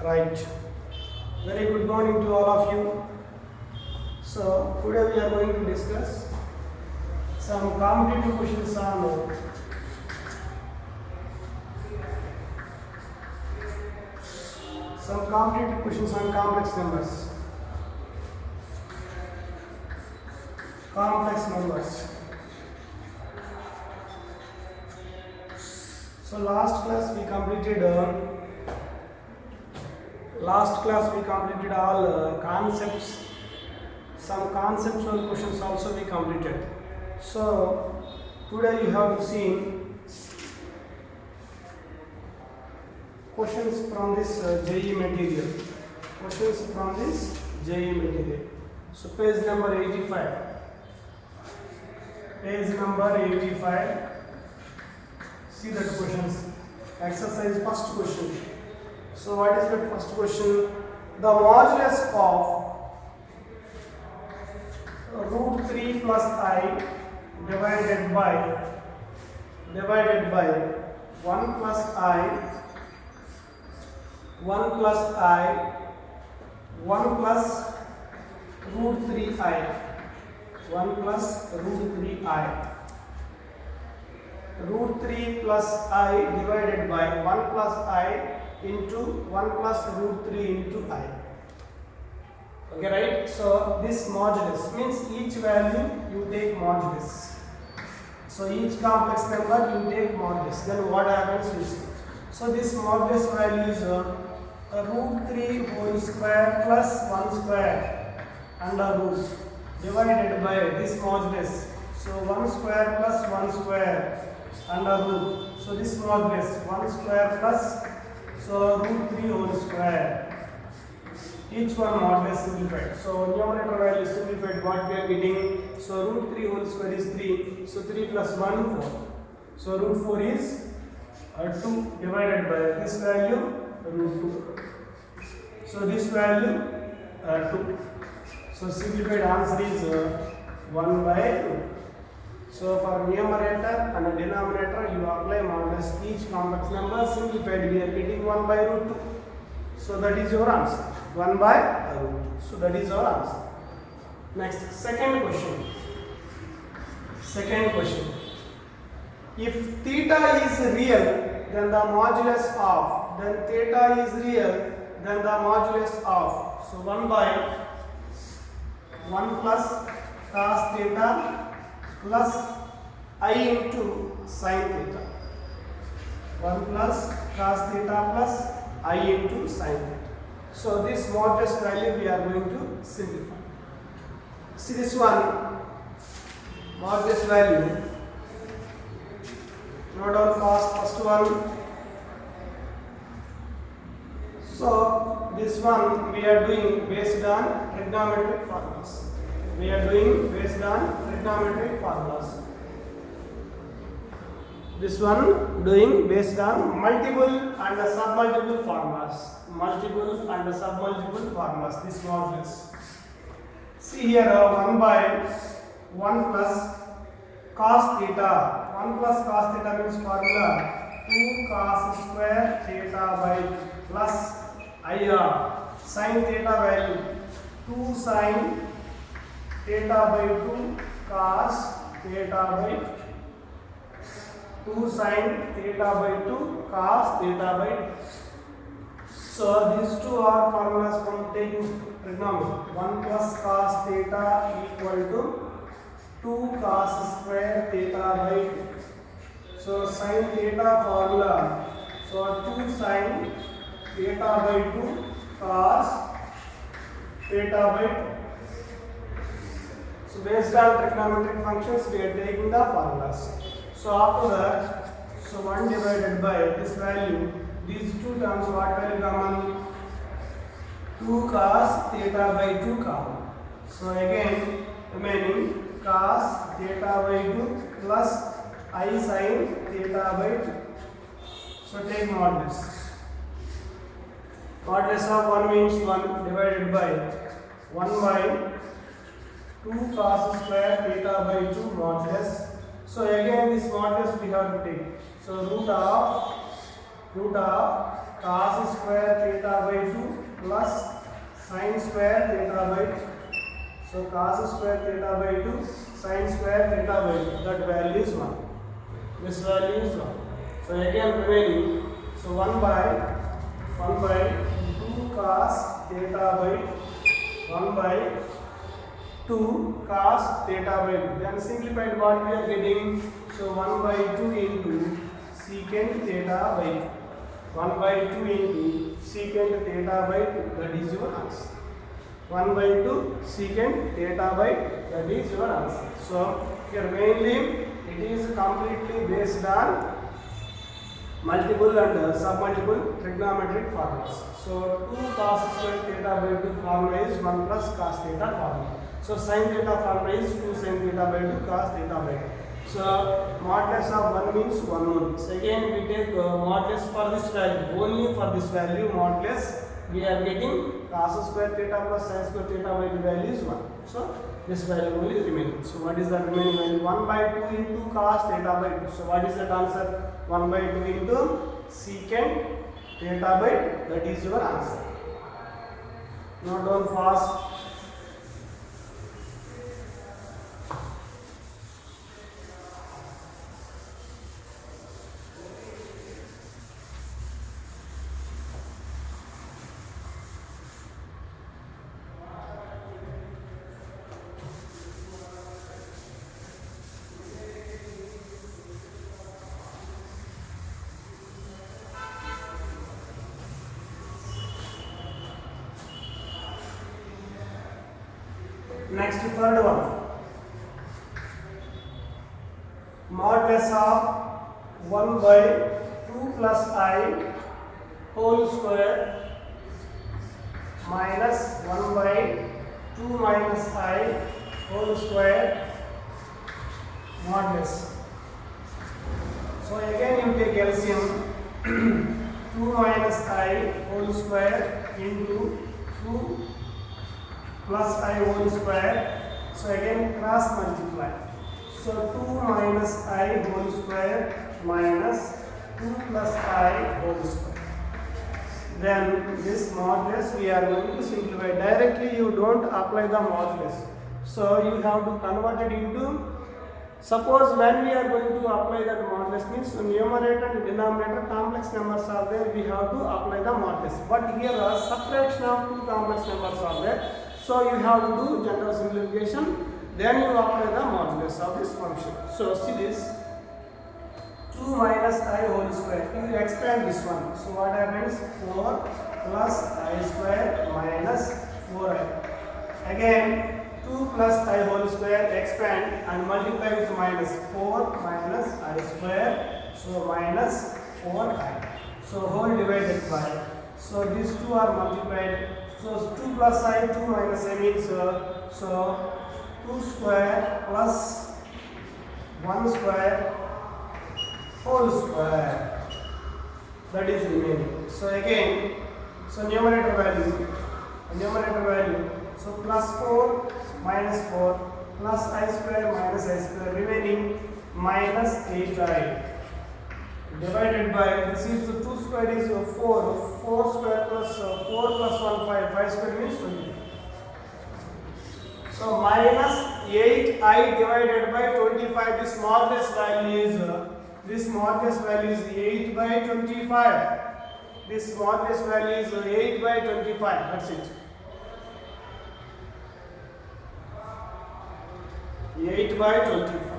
Right. Very good morning to all of you. So today we are going to discuss some competitive questions on complex numbers. Complex numbers. So last class we completed all concepts. Some conceptual questions also we completed. So today you have to see questions from this JE material. So page number 85. See that questions. Exercise first question. So what is that first question? The modulus of root 3 plus I divided by 1 plus I 1 plus root 3I 1 plus root 3I root 3 plus I divided by 1 plus I into 1 plus root 3 into I. Okay, right? So this modulus means each value you take modulus. So each complex number you take modulus. Then what happens you see. So this modulus value is root 3 whole square plus 1 square under root divided by this modulus. So 1 square plus 1 square under root. So this modulus 1 square plus so root 3 whole square. Each one modulus simplified. So numerator value simplified. What we are getting? So root 3 whole square is 3. So 3 plus 1 4. So root 4 is 2 divided by this value root 2. So this value 2. So simplified answer is 1 by 2. So for numerator and denominator you apply modulus each complex number simplified we are getting 1 by root 2. So that is your answer 1 by root 2. So that is our answer. Next second question. If theta is real then the modulus of so 1 by 1 plus cos theta plus I into sin theta. 1 plus cos theta plus I into sin theta. So this modulus value we are going to simplify. See this one modulus value. Note down first one. So this one we are doing based on trigonometric formulas. This one doing based on multiple and submultiple formulas. This modulus. See here 1 by 1 plus cos theta. 1 plus cos theta means formula 2 cos square theta by plus I sin theta value 2 sin theta by 2 cos theta by 2 sin theta by 2 cos theta by 2. So these two are formulas from taking trigonometry. 1 plus cos theta equal to 2 cos square theta by 2. So sin theta formula. So 2 sin theta by 2 cos theta by 2. So based on trigonometric functions we are taking the formulas. So after that, so 1 divided by this value, these two terms what will common? 2 cos theta by 2 common. So again remaining cos theta by 2 plus I sin theta by 2. So take modulus. Modulus of 1 means 1 divided by 1 by 2 cos square theta by 2 modulus. So again this modulus we have to take. So root of cos square theta by 2 plus sin square theta by 2. So cos square theta by 2 sin square theta by 2, that value is 1. This value is 1. So again remaining, so 1 by 2 cos theta by 1 by 2 cos theta by 2. Then simplified what we are getting, so 1 by 2 into secant theta by 2. 1 by 2 into secant theta by 2, that is your answer. 1 by 2 secant theta by 2, that is your answer. So here mainly it is completely based on multiple and submultiple trigonometric formulas. So 2 cos square theta by 2 formula is 1 plus cos theta formula. So sin theta formula is 2 sin theta by 2 cos theta by 2. So modulus of 1 means 1 only. So again we take modulus for this value. Only for this value modulus we are getting cos square theta plus sin square theta by 2 value is 1. So this value only is remaining. So what is the remaining value? 1 by 2 into cos theta by 2. So what is that answer? 1 by 2 into secant theta by 2. That is your answer. Note down fast. Next, third one. Modulus of 1 by 2 plus I whole square minus 1 by 2 minus I whole square modulus. So again you take LCM 2 minus I whole square into 2 plus I whole square. So again cross multiply. So 2 minus I whole square minus 2 plus I whole square. Then this modulus we are going to simplify. Directly you don't apply the modulus. So you have to convert it into, suppose when we are going to apply that modulus means numerator and denominator complex numbers are there, we have to apply the modulus. But here a subtraction of two complex numbers are there. So you have to do general simplification, then you apply the modulus of this function. So see this 2 minus I whole square, you expand this one. So what happens? 4 plus I square minus 4I. Again 2 plus I whole square, expand and multiply with minus 4 minus I square. So minus 4I. So whole divided by. So these two are multiplied. So 2 plus I, 2 minus I means so 2 square plus 1 square whole square, that is remaining. So again, so numerator value, so plus 4 minus 4 plus I square minus I square, remaining minus 8I. Divided by, this is the 2 square is 4 square plus 4 plus 1 5 square means 20. So minus 8I divided by 25, this modulus value is 8 by 25. This modulus value is 8 by 25, that's it. 8 by 25.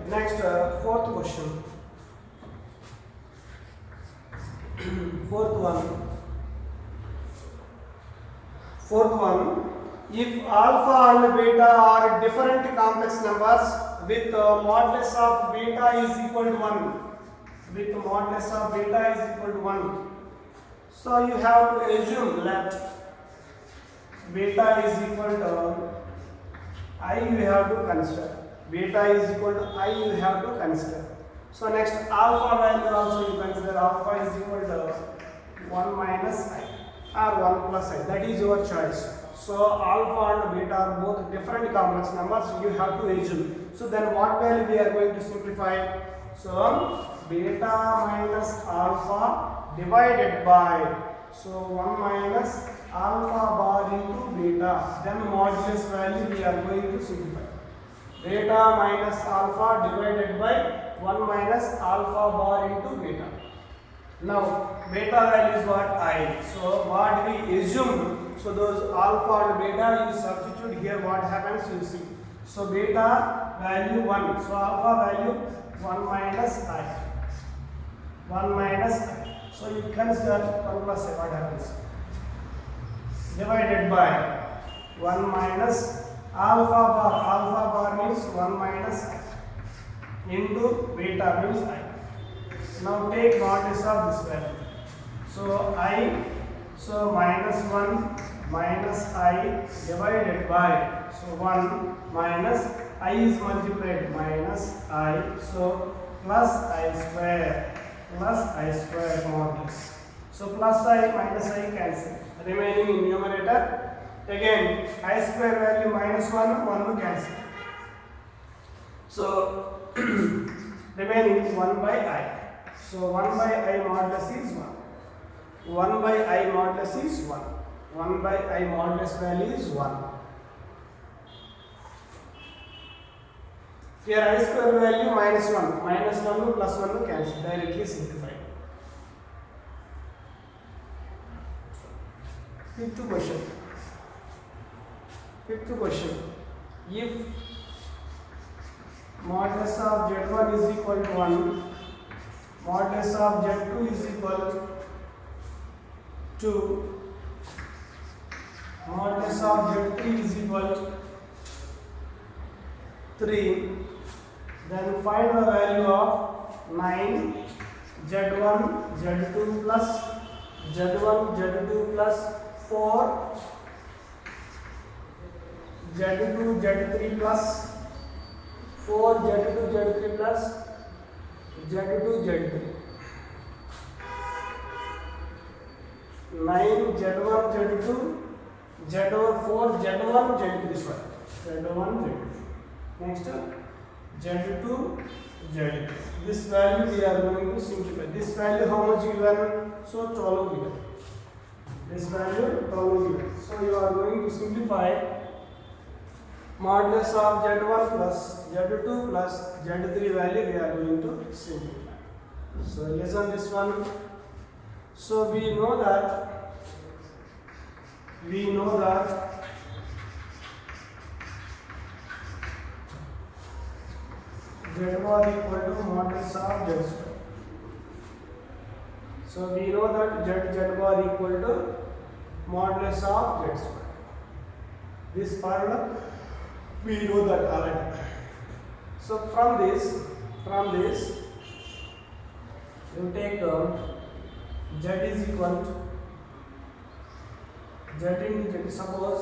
Next, fourth question. Fourth one. If alpha and beta are different complex numbers with modulus of beta is equal to 1, so you have to assume that beta is equal to I you have to consider. Beta is equal to I you have to consider. So next alpha value also you consider. Alpha is equal to 1 minus I or 1 plus I. That is your choice. So alpha and beta are both different complex numbers. You have to assume. So then what value we are going to simplify? So beta minus alpha divided by, so 1 minus alpha bar into beta, then modulus value we are going to simplify. Beta minus alpha divided by 1 minus alpha bar into beta. Now beta value is what? I. So what we assumed, so those alpha and beta you substitute here, what happens you see. So beta value 1, so alpha value 1 minus I. 1 minus I. So you consider 1 plus I, what happens? Divided by 1 minus alpha bar. Alpha bar means 1 minus I into beta means I. Now take modulus of this value. So I, so minus 1 minus I divided by, so 1 minus I is multiplied minus I, so plus I square modulus. So plus I minus I cancel, remaining in numerator. Again I square value minus 1 will cancel. So remaining 1 by I. So 1 by I modulus is 1. 1 by I modulus is 1. 1 by I modulus value is 1. Here I square value minus 1. Minus 1 plus 1 will cancel. Directly simplify. Fifth question. If modulus of Z1 is equal to 1, modulus of Z2 is equal to, modulus of Z3 is equal to 3, then find the value of 9 Z1 Z2 plus Z1 Z2 plus 4 Z2 Z3 plus 4 Z2 Z3 plus Z2 Z3. 9 Z1 Z2 Z4 Z1 Z3 sorry Z1 Z2. Next Z2 Z2. This value we are going to simplify. This value how much given? So 12 given. This value 12 given. So you are going to simplify modulus of Z1 plus Z2 plus Z3 value we are going to simplify. So listen this one. So we know that Z1 equal to modulus of Z square. So we know that Z1 equal to modulus of Z square. This formula we know that already. So from this you take Z is equal to Z into Z. Suppose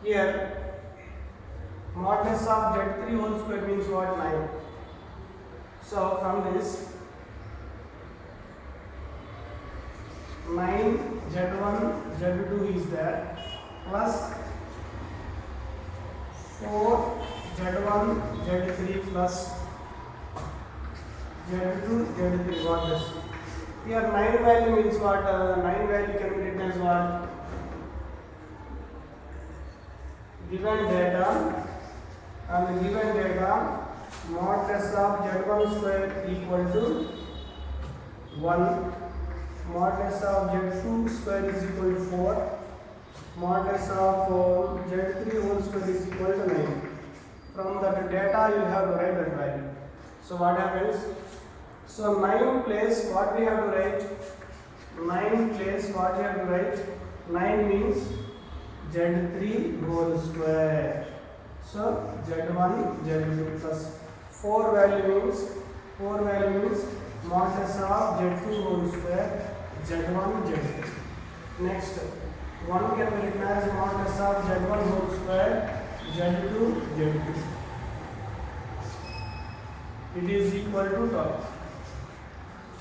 here modulus of Z3 whole square means what? 9. So from this 9 Z1 Z2 is there plus 4 Z1 Z3 plus Z2 Z3. What this? Here 9 value means what? 9 value can be written as what? Given data, and the given data modulus of Z1 square equal to 1, modulus of Z2 square is equal to 4, modulus of Z3 whole square is equal to 9. From that data you have to write that value. So what happens? So 9 place what we have to write? 9 place what we have to write? 9 means Z3 whole square. So Z1 Z2 plus 4 value means modulus of Z2 whole square Z1 Z2. Next 1 can be written as modulus of Z1 whole square Z2 Z2. It is equal to 12.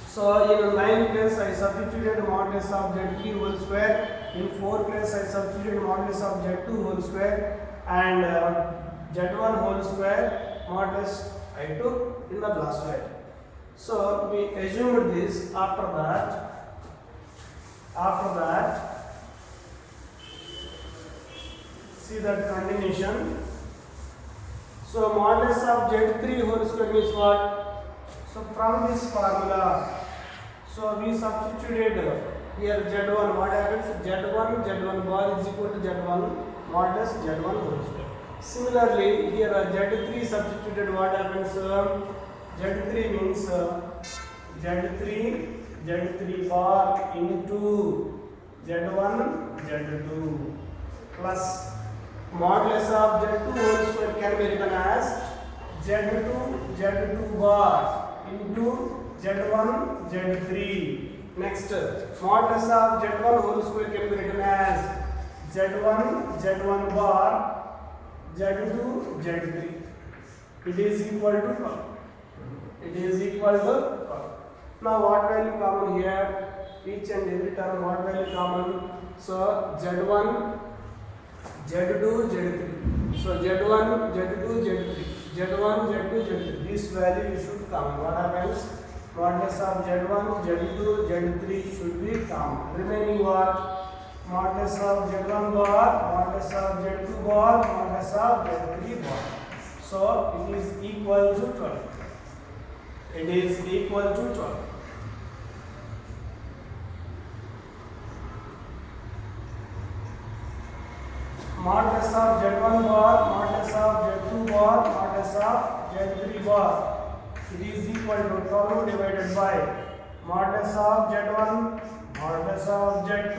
So in 9 place I substituted modulus of Z3 whole square. In 4 place I substituted modulus of Z2 whole square and Z1 whole square modulus I took in the last slide. So we assumed this. After that see that continuation. So modulus of Z3 whole square means what? So from this formula, so we substituted here Z1. What happens? Z1 bar is equal to Z1 modulus Z1 whole square. Similarly, here Z3 substituted. What happens? Z3 means Z3 bar into Z1 Z2 plus modulus of Z2 whole square can be written as Z2 bar into Z1 Z3. Next, modulus of Z1 whole square can be written as Z1 bar Z2 Z3. It is equal to 12. It is equal to 12. Now what value common here? Each and every term what value common? So Z1 Z2 Z3. So Z1 Z2 Z3. Z1 Z2 Z3. This value you should common. What happens? Modulus of Z1 Z2 Z3 should be common. Remaining what? Modulus of Z1 bar, modulus of Z2 bar, modulus of Z3 bar. So it is equal to 12. It is equal to 12. Modulus of Z1 bar, modulus of Z2 bar, modulus of Z3 bar. It is equal to 12 divided by modulus of Z1, modulus of Z2,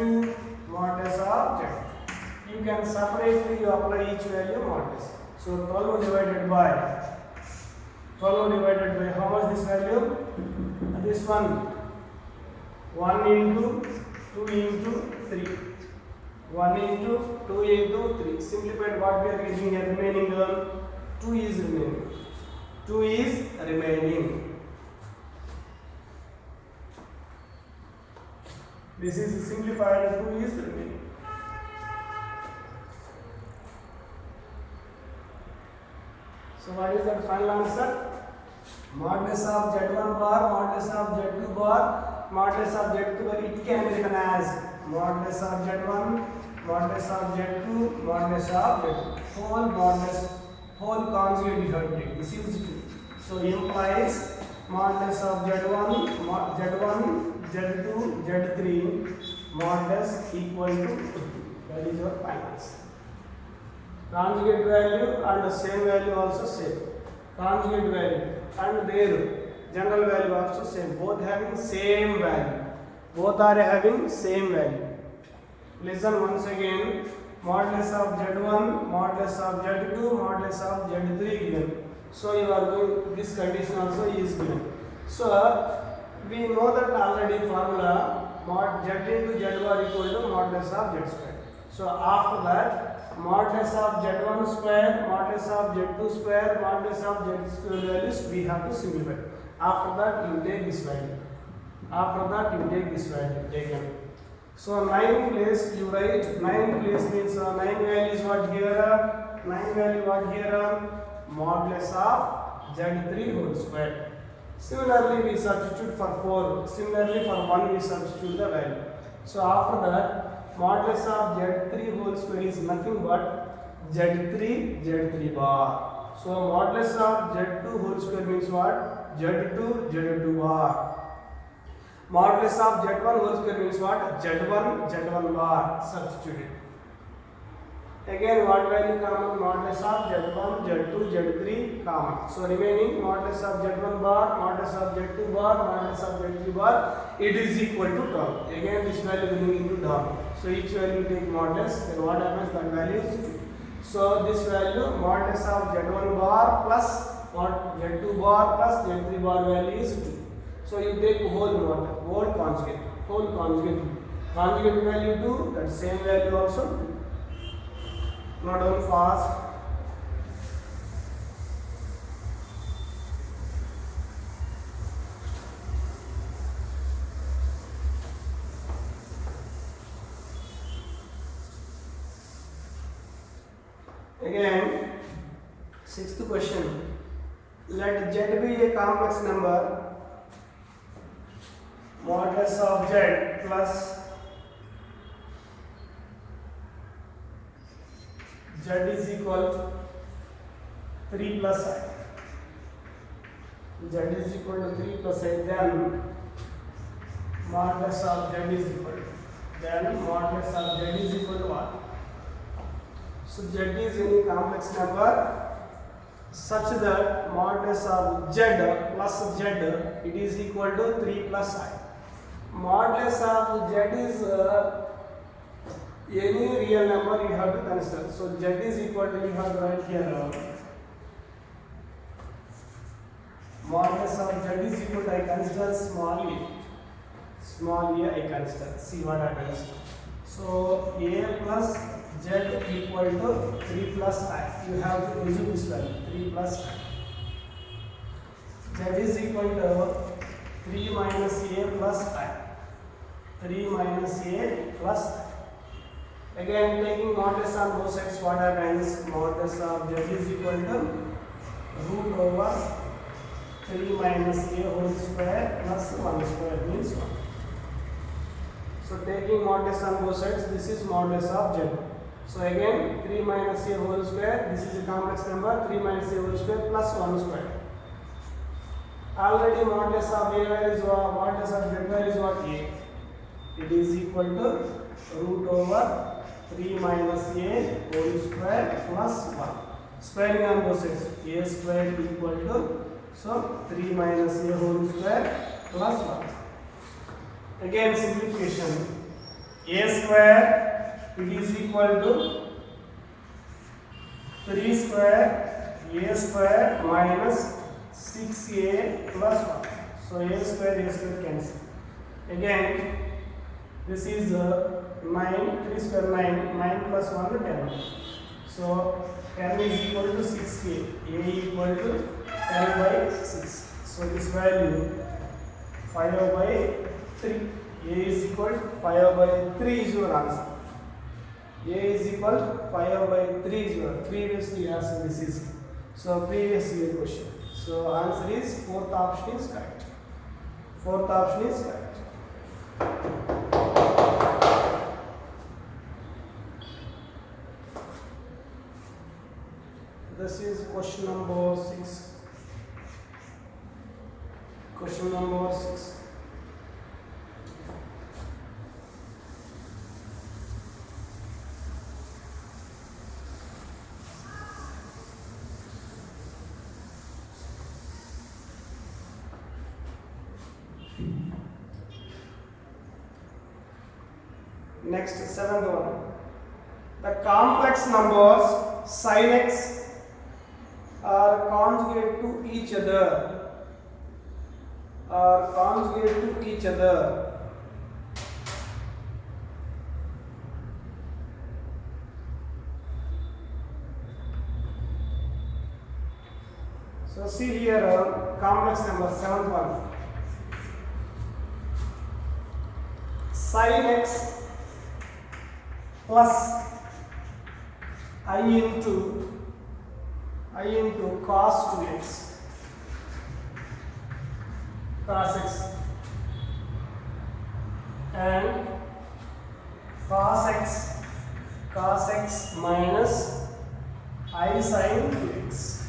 modulus of Z. You can separately apply each value modulus. So 12 divided by how much this value? This one 1 into 2 into 3. 1 into 2 into 3. Simplified, what we are getting here? Remaining 2 is remaining. 2 is remaining. This is simplified. 2 is remaining. So what is that final answer? Modulus of Z1 bar, modulus of Z2 bar, modulus of Z2 bar. It can be written as modulus of Z1, modulus of Z2, modulus of Z2. Whole modulus, whole conjugate we have to take. This is 2. So implies modulus of Z1, Z2, Z3 modulus equal to 2. That is your final answer. Conjugate value and the same value also same. Conjugate value and their general value also same. Both having same value. Both are having same value. Listen once again. Modulus of Z1, modulus of Z2, modulus of Z3 given. So you are going, this condition also is given. So we know that already formula mod Z into Z bar equal to modulus of Z square. So after that modulus of Z1 square, modulus of Z2 square, modulus of Z square values we have to simplify. After that you take this value. After that you take this value taken. So 9 place you write. 9 place means 9 value is what here? 9 value what here? Modulus of Z3 whole square. Similarly we substitute for 4. Similarly for 1 we substitute the value. So after that modulus of Z3 whole square is nothing but Z3 bar. So modulus of Z2 whole square means what? Z2 bar. Modulus of Z1 whole square means what? Z1 bar. Substituted. Again what value common? Modulus of Z1, Z2, Z3 common. So remaining modulus of Z1 bar, modulus of Z2 bar, modulus of Z3 bar, it is equal to 12. Again this value going into down. So each value take modulus, then what happens? That value is 2. So this value modulus of Z1 bar plus Z2 bar plus Z3 bar value is 2. So you take whole conjugate. conjugate value 2, that same value also 2. Note down fast. Again, sixth question. Let Z be a complex number. Modulus of Z plus Z is equal to 3 plus I. Z is equal to 3 plus I. Then modulus of Z is equal to. Then modulus of Z is equal to what? So Z is any complex number such that modulus of Z plus Z it is equal to 3 plus I. Modulus of Z is any real number you have to consider. So Z is equal to, you have to write here modulus of Z is equal to, I consider small a I consider. See what happens. So A plus Z equal to 3 plus I. You have to assume this value 3 plus I. Z is equal to 3 minus A plus I. 3 minus A plus I. Again, taking modulus on both sides, what happens? Modulus of Z is equal to root over 3 minus A whole square plus 1 square means 1. So taking modulus on both sides, this is modulus of Z. So again, 3 minus A whole square, this is a complex number, 3 minus A whole square plus 1 square. Already modulus of A value is what? Modulus of Z value is what? A. It is equal to root over 3 minus A whole square plus 1. Squaring on both sides, A square equal to, so 3 minus A whole square plus 1. Again simplification, A square it is equal to 3 square A square minus 6A plus 1. So A square cancel. Again this is 9, 3 square 9, 9 plus 1 10. So 10 is equal to 6A. A equal to 10 by 6. So this value 5 by 3. A is equal to 5 by 3 is your answer. A is equal to 5 by 3 is your previously asked this is. So previous year question. So answer is fourth option is correct. Fourth option is correct. This is question number 6. Question number 6. Next, seventh one. The complex numbers sin x are conjugate to each other. Are conjugate to each other. So see here complex number, seventh one. Sin x plus I into cos 2x, cos x, and cos x minus I sin 2x.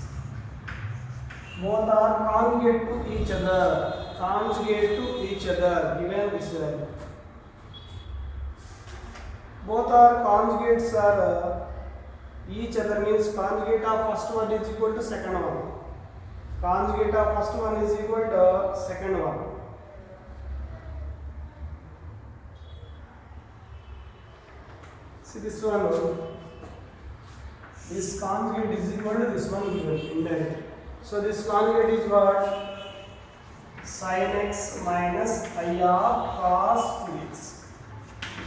Both are conjugate to each other. Conjugate to each other. Given this value. Both are conjugates are each other means conjugate of first one is equal to second one. Conjugate of first one is equal to second one. See this one. This conjugate is equal to this one given indirectly. So this conjugate is what? Sin x minus I of cos 2x.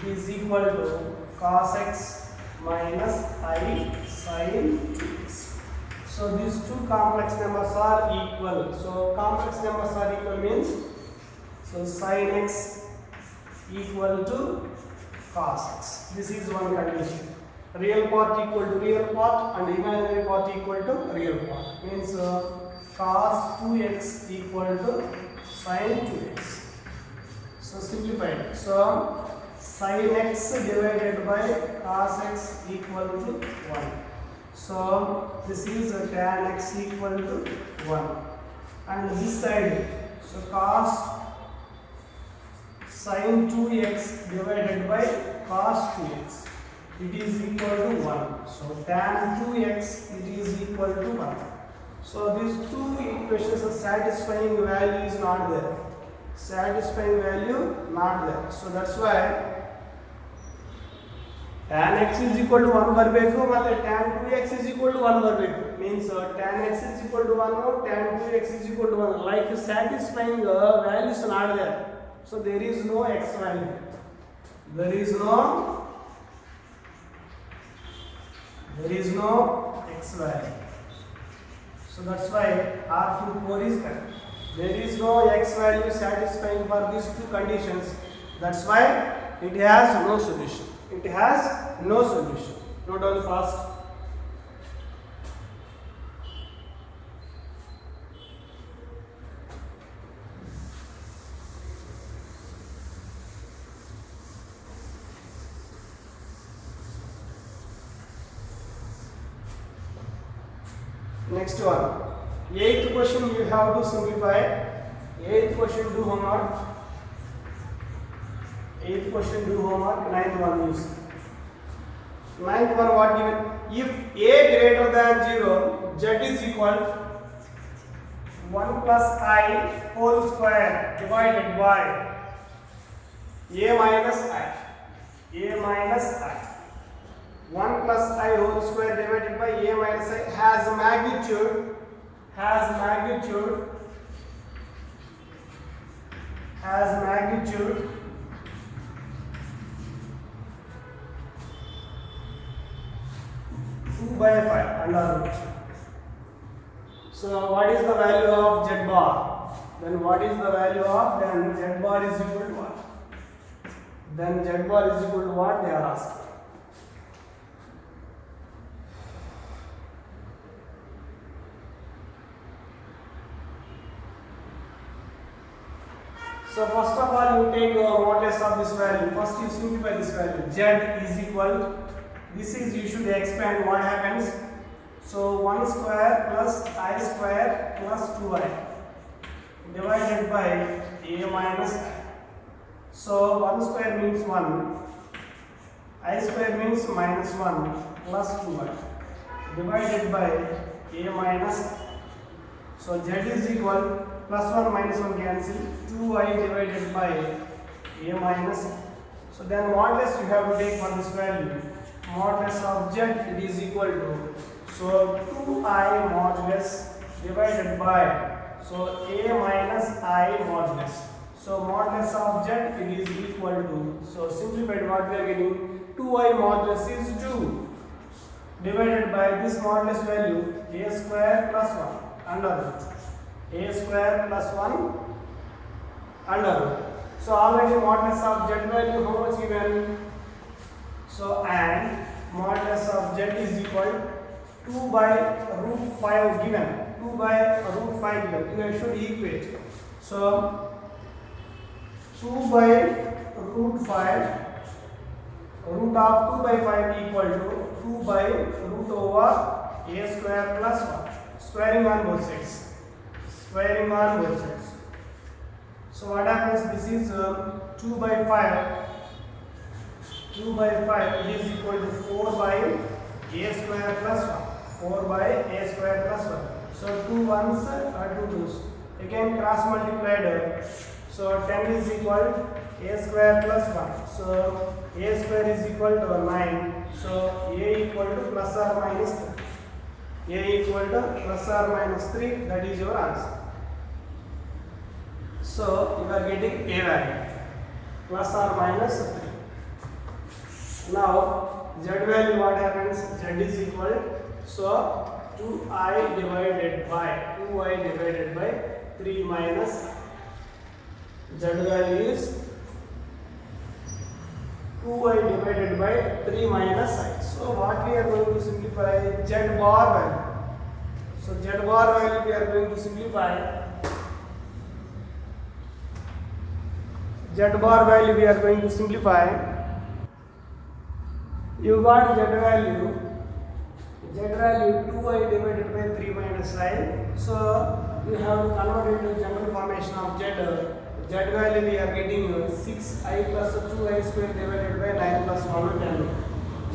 is equal to cos x minus I sin 2x. So these two complex numbers are equal. So complex numbers are equal means, so sin x equal to cos x. This is one condition. Real part equal to real part and imaginary part equal to real part. Means cos 2x equal to sin 2x. So simplified. So sin x divided by cos x equal to 1. So this is tan x equal to 1. And this side, so cos sin 2x divided by cos 2x, it is equal to 1. So tan 2x, it is equal to 1. So these two equations are satisfying value is not there. Satisfying value not there. So that's why tan x is equal to 1 ಬರಬೇಕು ಮತ್ತೆ tan 2x is equal to 1 ಬರಬೇಕು. Means tan x is equal to 1 or tan 2x is equal to 1. Like satisfying values not there. So there is no x value. There is no x value. So that's why option 4 is correct. There is no x value satisfying for these two conditions. That's why it has no solution. It has no solution. Note down fast. Next one. 8th question you have to simplify. 8th question do homework. 8th question do homework. 9th one use. 9th one what given? If a greater than 0, z is equal 1 plus I whole square divided by a minus I. A minus I. 1 plus I whole square divided by a minus I has magnitude 2 by 5 under root. So what is the value of z bar? Then what is the value of, then z bar is equal to what? Then z bar is equal to what they are asking. So first of all you take modulus of this value. First you simplify this value. Z is equal, this is you should expand, what happens? So 1 square plus I square plus 2I divided by a minus I. So 1 square means 1, I square means minus 1 plus 2I divided by a minus I. So Z is equal, plus 1 minus 1 cancel, 2I divided by a minus I. So then modulus you have to take for this value. Modulus of Z it is equal to, so 2I modulus divided by, so a minus I modulus. So modulus of Z it is equal to, so simplified what we are getting, 2I modulus is 2 divided by this modulus value a square plus 1 under root. A square plus 1 under root. So already modulus of Z value how much given? So and modulus of Z is equal 2 by root 5 given. 2 by root 5 given. You should equate. So 2 by root 5, root of 2 by 5 equal to 2 by root over a square plus 1. Squaring on both sides. Squaring on both sides. So what happens? This is 2 by 5. 2 by 5 is equal to 4 by a square plus 1. 4 by a square plus 1. So 2 ones are 2 2s. Again cross multiplied. So 10 is equal a square plus 1. So a square is equal to 9. So a equal to plus or minus 3. A equal to plus or minus 3. That is your answer. So you are getting a value plus or minus 3. Now z value what happens? Z is equal, so 2i divided by 3 minus z value is 2i divided by 3 minus I. So what we are going to simplify? Z bar value. So z bar value we are going to simplify. Z bar value we are going to simplify. You got z value 2i divided by 3 minus I. So you have to convert it into general formation of z. Z value we are getting 6i plus 2i square divided by 9 plus 1 10.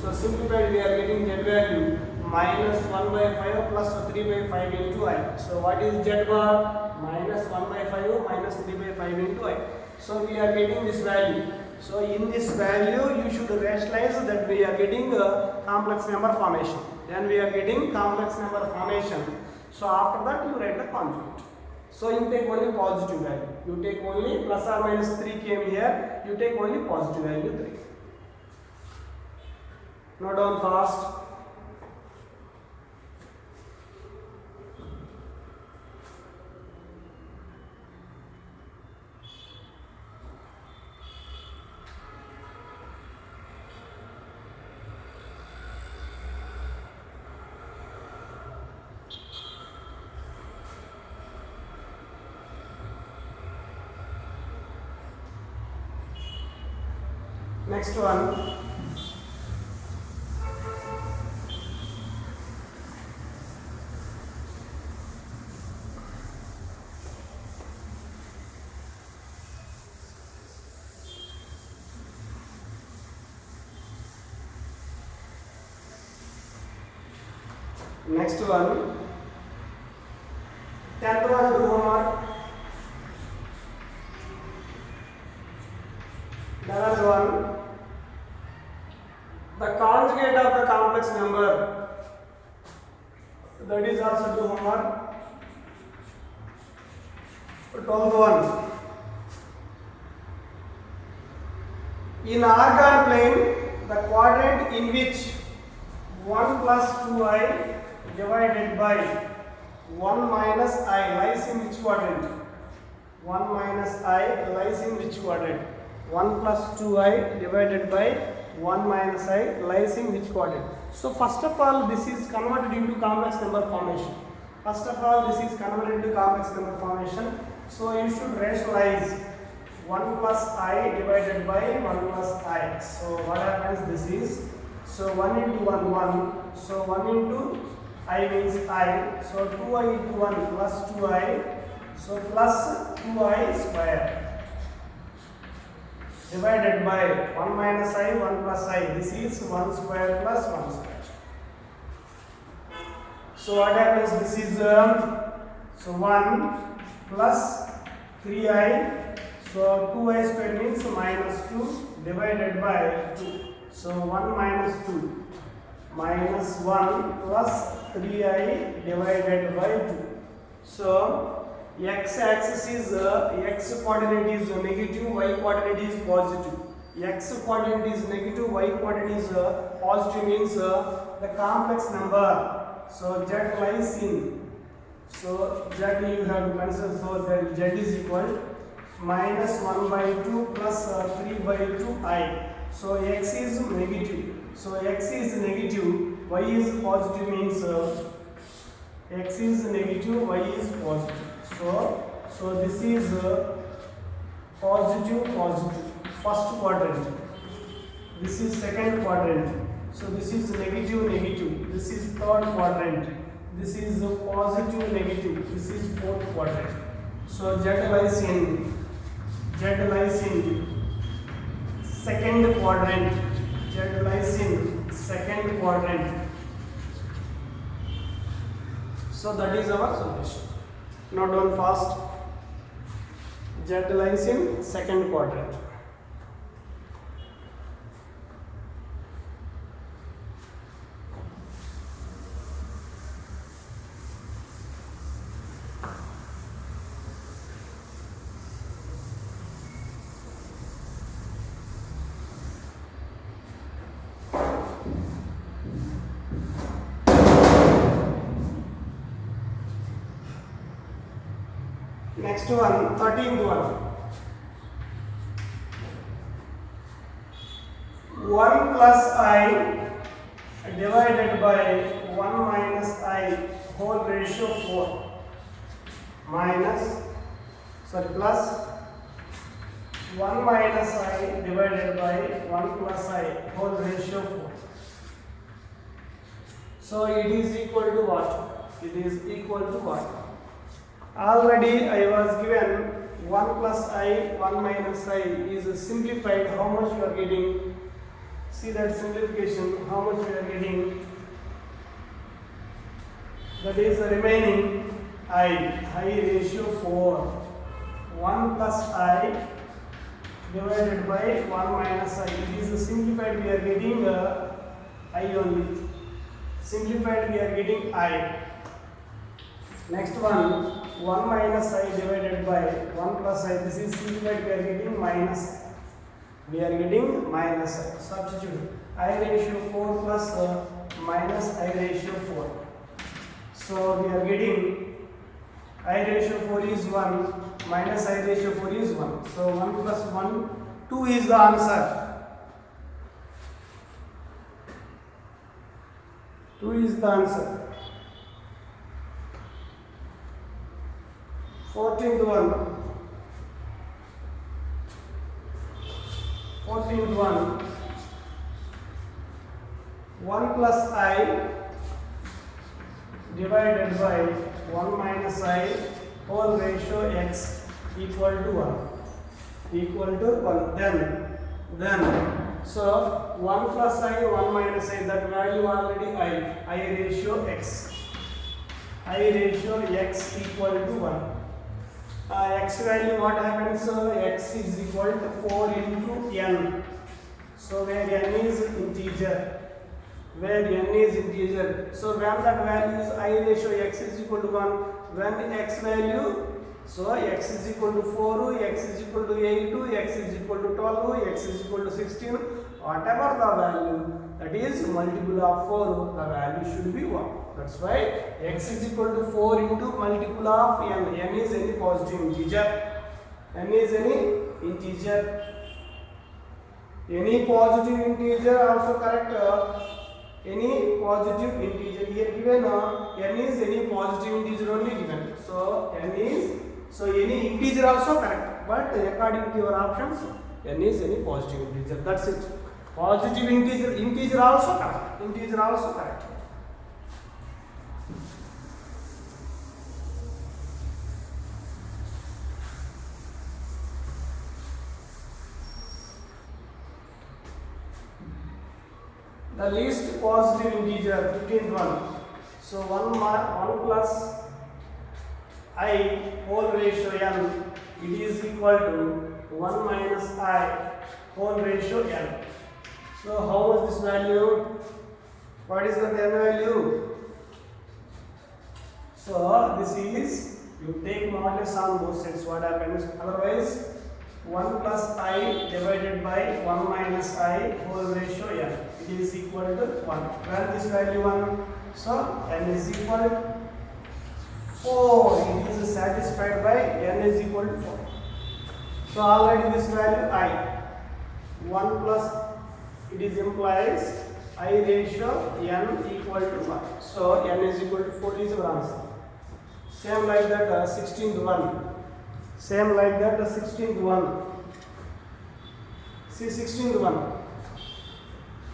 So simplified we are getting z value minus 1 by 5 plus 3 by 5 into I. So what is z bar? Minus 1 by 5 minus 3 by 5 into I. So we are getting this value. So in this value you should rationalize that we are getting a complex number formation. Then we are getting complex number formation. So after that you write the conjugate. So you take only positive value. You take only plus or minus 3 came here. You take only positive value 3. Note down fast. Next one. Next one. 10th one, do homework. There is one. The conjugate of the complex number. That is also do homework. 12th one. In argon plane, the quadrant in which 1 plus 2i divided by 1 minus I lies in which quadrant? 1 minus I lies in which quadrant? 1 plus 2i divided by 1 minus I lies in which quadrant? So first of all, this is converted into complex number formation. So you should rationalize 1 plus I divided by 1 plus I. So what happens? This is, so 1 into 1 1. So 1 into I means I. So 2i into 1 plus 2i. So plus 2i square divided by 1 minus I, 1 plus I. This is 1 square plus 1 square. So what happens? This is so 1 plus 3i. So 2i square means minus 2 divided by 2. So 1 minus 2 minus 1 plus 3i divided by 2. So x axis is x coordinate is negative, y coordinate is positive. X coordinate is negative, y coordinate is positive means the complex number. So z lies in. So z you have to consider. So that z is equal minus 1 by 2 plus 3 by 2i. So x is negative. So x is negative, y is positive means x is negative, y is positive. So this is positive first quadrant. This is second quadrant. So this is negative. This is third quadrant. This is positive negative. This is fourth quadrant. So z lies in second quadrant. Z lies in second quadrant. So that is our solution. Note down fast. Z lies in second quadrant. Next one, 13th one. 1 plus I divided by 1 minus I whole ratio 4 plus 1 minus I divided by 1 plus I whole ratio 4. So it is equal to what? It is equal to what? Already I was given 1 plus I, 1 minus I is simplified. How much you are getting? See that simplification, how much we are getting? That is the remaining I ratio 4. 1 plus I divided by 1 minus I. It is simplified, we are getting I only. Simplified, we are getting I. Next one, 1 minus I divided by 1 plus I. This is simplified, we are getting minus I. We are getting minus I. Substitute I ratio 4 plus minus I ratio 4. So we are getting I ratio 4 is 1, minus I ratio 4 is 1. So 1 plus 1, 2 is the answer. 2 is the answer. 14th one. 14th one. 1 plus I divided by 1 minus I whole ratio x equal to 1. Equal to 1. Then so 1 plus I, 1 minus I, that value already I ratio x. I ratio x equal to 1. X value what happens? X is equal to 4 into n. So where n is integer. So when that value is I ratio x is equal to 1, when x value, so x is equal to 4, x is equal to 8, x is equal to 12, x is equal to 16, whatever the value, that is multiple of 4, the value should be 1. That's why x is equal to 4 into multiple of n. N is any positive integer. N is any integer. Any positive integer also correct. Any positive integer here given. N is any positive integer only given. So n is, so any integer also correct. But according to your options, n is any positive integer. That's it. Positive integer also correct. Integer also correct. The least positive integer, 15th one. So 1 plus I whole ratio n, it is equal to 1 minus I whole ratio n. So how is this value? What is the n value? So this is, you take modulus on both sides, what happens? Otherwise 1 plus I divided by 1 minus I whole ratio n. It is equal to 1. When this value 1, so n is equal to 4. It is satisfied by n is equal to 4. So already this value I 1 plus, it is implies I ratio n equal to 1. So n is equal to 4 is our answer. Same like that 16th one. Same like that 16th one. See 16th one.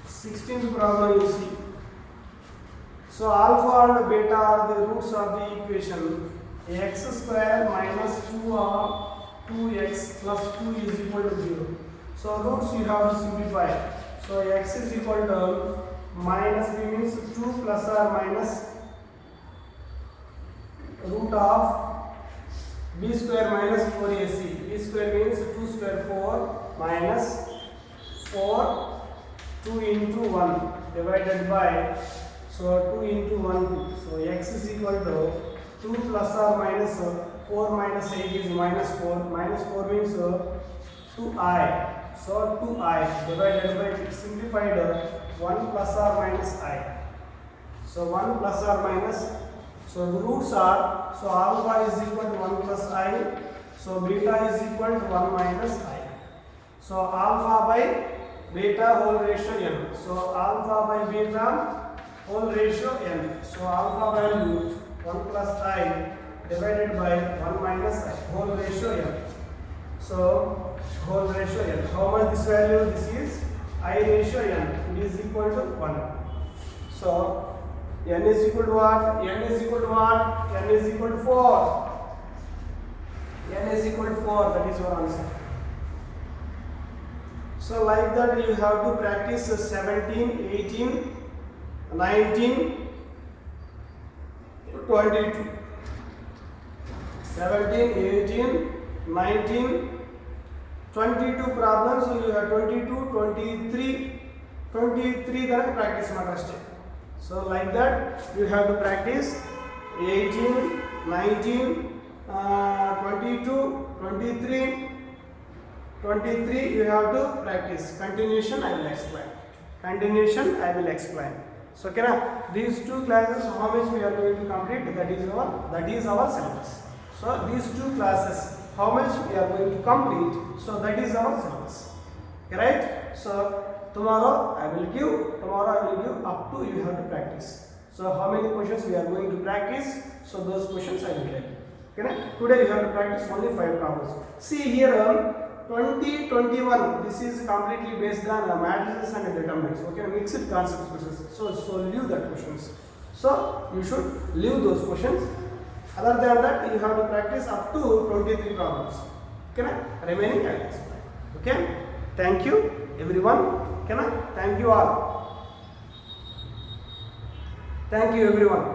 16th problem you see. So alpha and beta are the roots of the equation. X square minus 2x plus 2 is equal to 0. So roots you have to simplify. So x is equal to minus b means 2 plus or minus root of b square minus 4ac. B square means 2 square 4 minus 4, 2 into 1 divided by, so 2 into 1, 2. So x is equal to 2 plus or minus 4 minus 8 is minus 4. Minus 4 means 2i. So 2i divided by, simplified 1 plus or minus I. So 1 plus or minus, So the roots are, so alpha is equal to 1 plus I, so beta is equal to 1 minus I. So alpha by beta whole ratio n. So alpha by beta whole ratio n. So alpha value 1 plus I divided by 1 minus I whole ratio n. So whole ratio n. How much this value? This is I ratio n. It is equal to 1. So n is equal to what? N is equal to what? N is equal to 4. N is equal to 4. That is your answer. So like that you have to practice 17, 18, 19, 22. 17, 18, 19, 22 problems. So you have 22, 23, 23 then practice matter. So like that you have to practice 18, 19, 22, 23, 23 you have to practice. Continuation I will explain. Continuation I will explain. So these two classes how much we are going to complete, that is our syllabus. So these two classes how much we are going to complete, so that is our syllabus. Right? So tomorrow I will give up to you have to practice. So how many questions we are going to practice, so those questions I will tell you. Today you have to practice only 5 problems. See here 20, 21, this is completely based on matrices and determinants. Mixed concepts questions. So leave that questions. So you should leave those questions. Other than that, you have to practice up to 23 problems. Remaining I will explain. Thank you everyone. Thank you all. Thank you everyone.